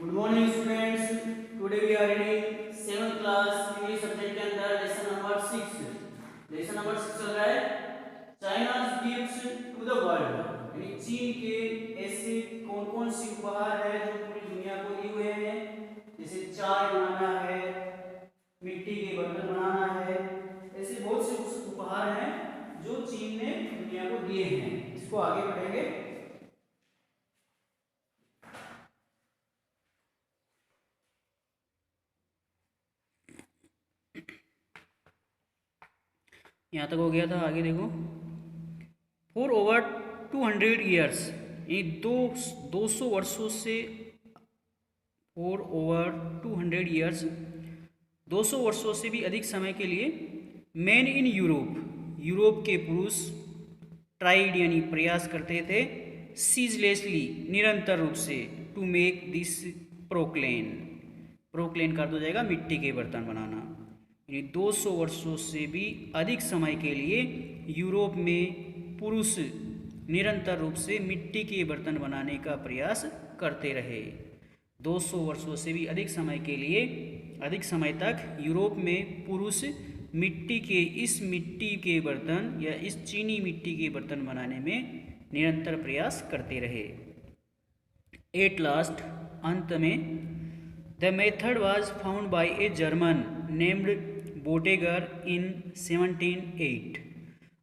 Good morning students. Today we are reading 7th class English subject के अंदर lesson number 6। Lesson number 6 चल रहा है China's gifts to the world, यानी चीन के ऐसे कौन कौन से उपहार है जो पूरी दुनिया को दिए हुए हैं। जैसे चाय बनाना है, मिट्टी के बर्तन बनाना है, ऐसे बहुत से उपहार हैं जो चीन ने दुनिया को दिए हैं। इसको आगे पढ़ेंगे। यहाँ तक हो गया था, आगे देखो। फॉर ओवर 200 ईयर्स, ये 200 वर्षों से, फॉर ओवर 200 ईयर्स 200 वर्षों से भी अधिक समय के लिए मैन इन यूरोप के पुरुष ट्राइड यानी प्रयास करते थे, सीजलेसली निरंतर रूप से, टू मेक दिस प्रोक्लेन कर दो जाएगा मिट्टी के बर्तन बनाना। यानी 200 वर्षों से भी अधिक समय के लिए यूरोप में पुरुष निरंतर रूप से मिट्टी के बर्तन बनाने का प्रयास करते रहे। 200 वर्षों से भी अधिक समय के लिए, अधिक समय तक यूरोप में पुरुष इस मिट्टी के बर्तन या इस चीनी मिट्टी के बर्तन बनाने में निरंतर प्रयास करते रहे। एट लास्ट, अंत में, the method was found by a German named Bottger in 1708।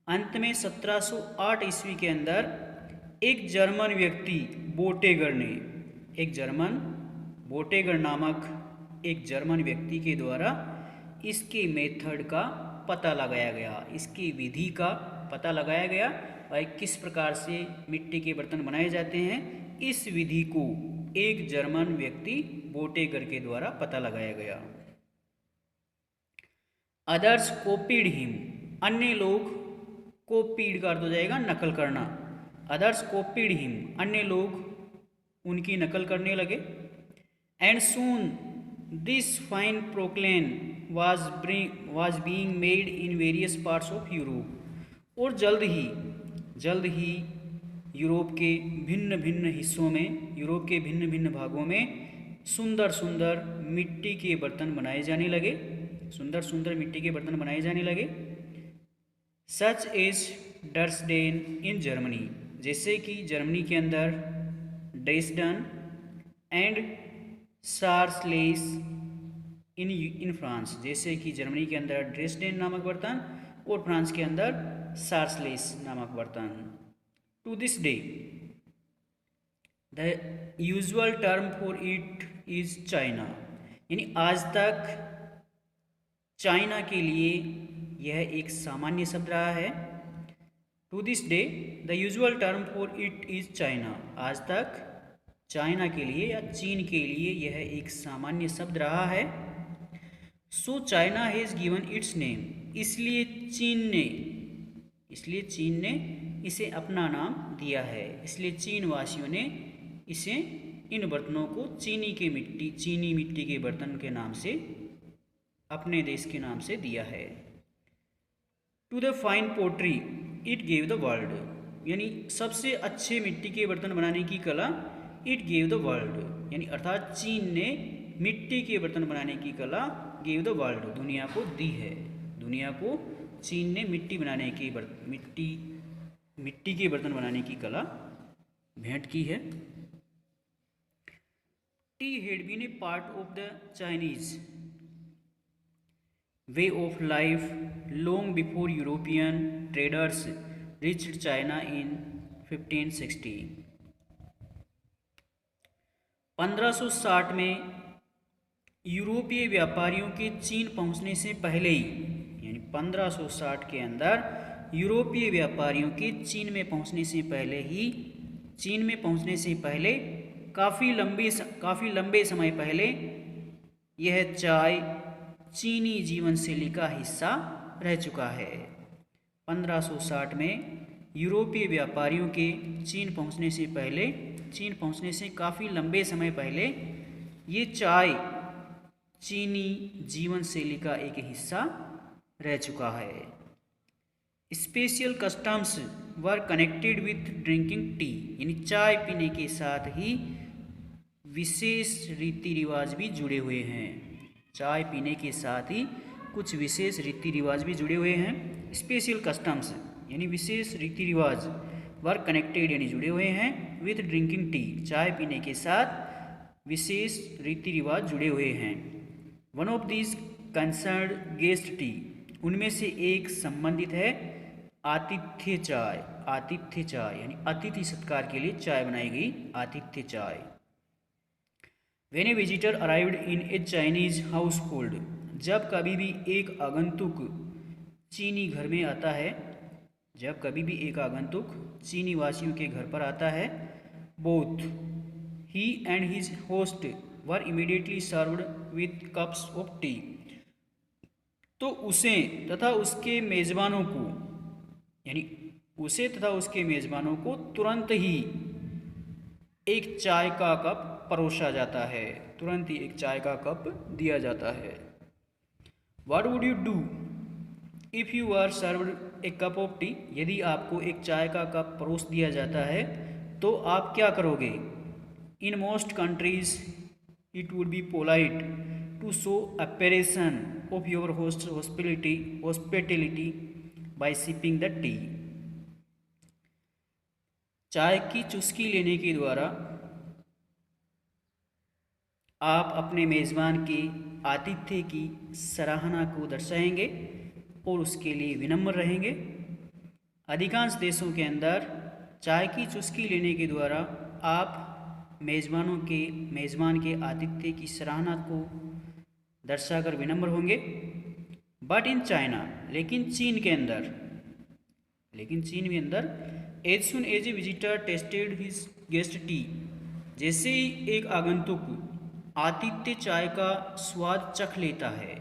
अंत में 1708 ईस्वी के अंदर एक जर्मन व्यक्ति बोटेगर नामक एक जर्मन व्यक्ति के द्वारा इसके मेथड का पता लगाया गया, इसकी विधि का पता लगाया गया। भाई किस प्रकार से मिट्टी के बर्तन बनाए जाते हैं, इस विधि को एक जर्मन व्यक्ति बोटेगर के द्वारा पता लगाया गया। अदर्स कॉपीड हिम, अन्य लोग, कॉपीड का अर्थ हो जाएगा नकल करना। अदर्स कॉपीड हिम, अन्य लोग उनकी नकल करने लगे। And soon this fine porcelain was being made in various parts of Europe, और जल्द ही यूरोप के भिन्न भिन्न हिस्सों में, यूरोप के भिन्न भिन्न भागों में सुंदर सुंदर मिट्टी के बर्तन बनाए जाने लगे, सुंदर सुंदर मिट्टी के बर्तन बनाए जाने लगे। Such as Dresden in Germany, जैसे कि जर्मनी के अंदर ड्रेसडन, एंड सार्सलेस इन फ्रांस, जैसे कि जर्मनी के अंदर ड्रेसडेन नामक बर्तन और फ्रांस के अंदर सार्सलेस नामक बर्तन। To this day the usual term for it is China, यानी आज तक चाइना के लिए यह एक सामान्य शब्द रहा है। To this day the usual term for it is China, आज तक चाइना के लिए या चीन के लिए यह एक सामान्य शब्द रहा है। So China has given it's name, इसलिए चीन ने इसे अपना नाम दिया है, इसलिए चीन वासियों ने इसे, इन बर्तनों को चीनी मिट्टी के बर्तन के नाम से, अपने देश के नाम से दिया है। To the fine pottery it gave the world, यानी सबसे अच्छे मिट्टी के बर्तन बनाने की कला इट गेव द वर्ल्ड, यानी अर्थात चीन ने मिट्टी के बर्तन बनाने की कला गेव द वर्ल्ड, दुनिया को दी है। दुनिया को चीन ने मिट्टी के बर्तन बनाने की कला भेंट की है। Tea had been a part of the Chinese way of life long before European traders reached China in 1560। 1560 में यूरोपीय व्यापारियों के चीन पहुंचने से पहले ही, यानी 1560 के अंदर यूरोपीय व्यापारियों के चीन में पहुंचने से पहले काफ़ी लंबे समय पहले यह चाय चीनी जीवन शैली का हिस्सा रह चुका है। 1560 में यूरोपीय व्यापारियों के चीन पहुंचने से काफ़ी लंबे समय पहले ये चाय चीनी जीवन शैली का एक हिस्सा रह चुका है। Special customs were connected with drinking tea, यानी चाय पीने के साथ ही विशेष रीति रिवाज भी जुड़े हुए हैं। चाय पीने के साथ ही कुछ विशेष रीति रिवाज भी जुड़े हुए हैं। स्पेशल कस्टम्स यानी विशेष रीति रिवाज वर कनेक्टेड यानी जुड़े हुए हैं विथ ड्रिंकिंग टी। चाय पीने के साथ विशेष रीति रिवाज जुड़े हुए हैं। One of this concern guest T, उनमें से एक संबंधित है आतिथ्य चाय। आतिथ्य चाय यानी अतिथि सत्कार के लिए चाय बनाई गई आतिथ्य चाय। When a visitor arrived in a Chinese household, जब कभी भी एक आगंतुक चीनी घर में आता है, जब कभी भी एक आगंतुक चीनी वासियों के घर पर आता है, both he and his host were immediately served with cups of tea, तो उसे तथा उसके मेज़बानों को यानी उसे तथा उसके मेज़बानों को तुरंत ही एक चाय का कप परोसा जाता है। तुरंत ही एक चाय का कप दिया जाता है। What would you do if you were served a cup of tea? यदि आपको एक चाय का कप परोस दिया जाता है तो आप क्या करोगे? In most countries it would be polite to show appreciation of your host's hospitality by sipping the tea. चाय की चुस्की लेने के द्वारा आप अपने मेज़बान के आतिथ्य की सराहना को दर्शाएंगे और उसके लिए विनम्र रहेंगे। अधिकांश देशों के अंदर चाय की चुस्की लेने के द्वारा आप मेज़बान के आतिथ्य की सराहना को दर्शाकर विनम्र होंगे। बट इन चाइना, लेकिन चीन में अंदर as soon as a visitor tasted his guest tea, जैसे ही एक आगंतुक आतिथ्य चाय का स्वाद चख लेता है,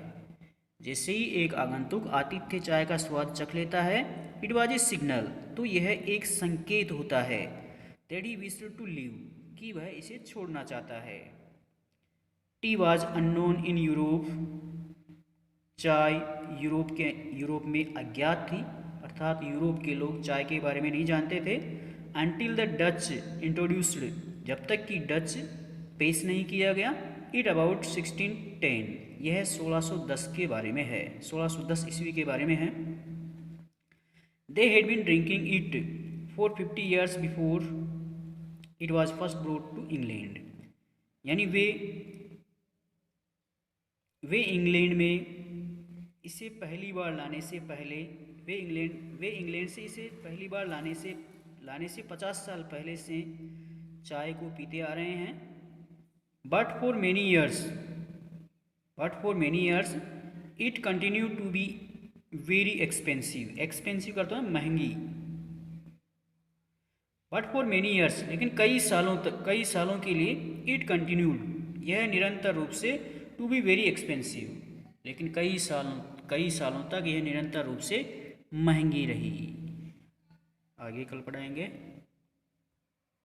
जैसे ही एक आगंतुक आतिथ्य चाय का स्वाद चख लेता है, इट वॉज ए सिग्नल, तो यह एक संकेत होता है, that he wished to leave, कि वह इसे छोड़ना चाहता है। Tea was unknown in Europe, चाय यूरोप में अज्ञात थी, अर्थात यूरोप के लोग चाय के बारे में नहीं जानते थे। अनटिल द डच इंट्रोड्यूस्ड, जब तक कि डच पेश नहीं किया गया। इट अबाउट 1610, यह 1610 के बारे में है, 1610 ईस्वी के बारे में है। They had been drinking it for 50 years before it was first brought to England, यानी वे इंग्लैंड में इसे पहली बार लाने से पहले वे इंग्लैंड से इसे पहली बार लाने से 50 साल पहले से चाय को पीते आ रहे हैं। But for many years it continue to be very expensive, expensive करता है महंगी। बट फॉर मेनी ईयर्स, लेकिन कई सालों के लिए, इट कंटिन्यूड, यह निरंतर रूप से, टू बी वेरी एक्सपेंसिव, लेकिन कई सालों तक यह निरंतर रूप से महंगी रही। आगे कल पढ़ाएंगे।